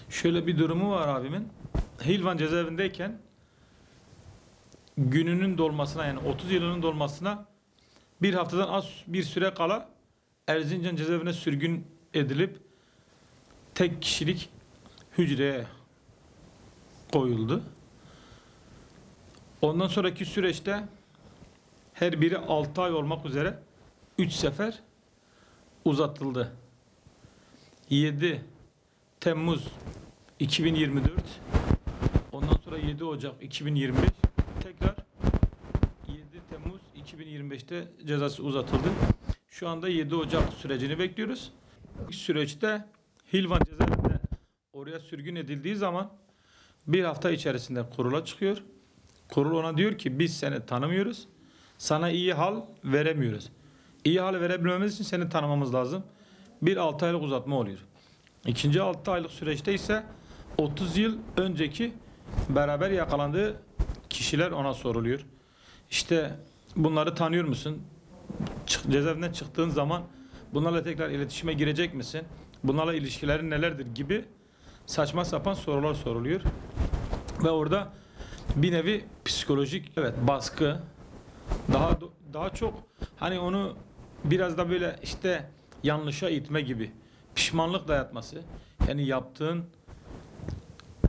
Şöyle bir durumu var abimin. Hilvan cezaevindeyken gününün dolmasına, yani 30 yılının dolmasına bir haftadan az bir süre kala Erzincan cezaevine sürgün edilip tek kişilik hücreye koyuldu. Ondan sonraki süreçte her biri 6 ay olmak üzere 3 sefer uzatıldı. 7 Temmuz 2024, ondan sonra 7 Ocak 2025, tekrar 7 Temmuz 2025'te cezası uzatıldı. Şu anda 7 Ocak sürecini bekliyoruz. İlk süreçte Hilvan cezaevinde oraya sürgün edildiği zaman bir hafta içerisinde kurula çıkıyor. Kurul ona diyor ki biz seni tanımıyoruz. Sana iyi hal veremiyoruz. İyi hal verebilmemiz için seni tanımamız lazım. Bir 6 aylık uzatma oluyor. İkinci 6 aylık süreçte ise 30 yıl önceki beraber yakalandığı kişiler ona soruluyor. İşte bunları tanıyor musun? Cezaevinden çıktığın zaman bunlarla tekrar iletişime girecek misin? Bunlarla ilişkilerin nelerdir gibi saçma sapan sorular soruluyor. Ve orada bir nevi psikolojik baskı, daha çok hani onu biraz da böyle işte yanlışa itme gibi, pişmanlık dayatması. Yani yaptığın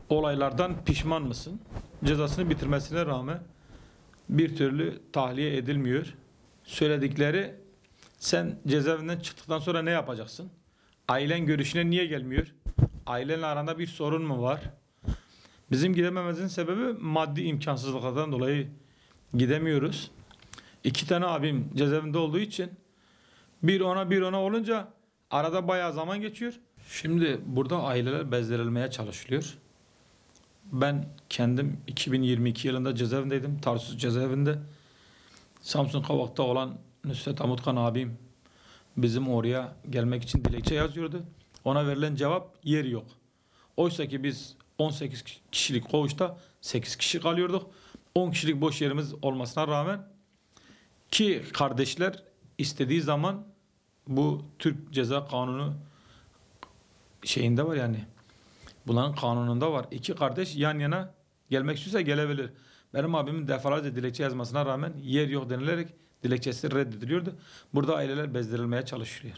olaylardan pişman mısın? Cezasını bitirmesine rağmen bir türlü tahliye edilmiyor. Söyledikleri, sen cezaevinden çıktıktan sonra ne yapacaksın? Ailen görüşüne niye gelmiyor? Ailenle aranda bir sorun mu var? Bizim gidemememizin sebebi maddi imkansızlıklardan dolayı gidemiyoruz. 2 tane abim cezaevinde olduğu için bir ona olunca arada bayağı zaman geçiyor. Şimdi burada aileler bezdirilmeye çalışılıyor. Ben kendim 2022 yılında cezaevindeydim. Tarsus cezaevinde. Samsun Kavak'ta olan Nusret Amutkan abim bizim oraya gelmek için dilekçe yazıyordu. Ona verilen cevap yer yok. Oysa ki biz 18 kişilik koğuşta 8 kişi kalıyorduk. 10 kişilik boş yerimiz olmasına rağmen ki kardeşler istediği zaman bu Türk Ceza Kanunu şeyinde var yani. Bunların kanununda var. 2 kardeş yan yana gelmek istiyorsa gelebilir. Benim abimin defalarca dilekçe yazmasına rağmen yer yok denilerek dilekçesi reddediliyordu. Burada aileler bezdirilmeye çalışılıyor.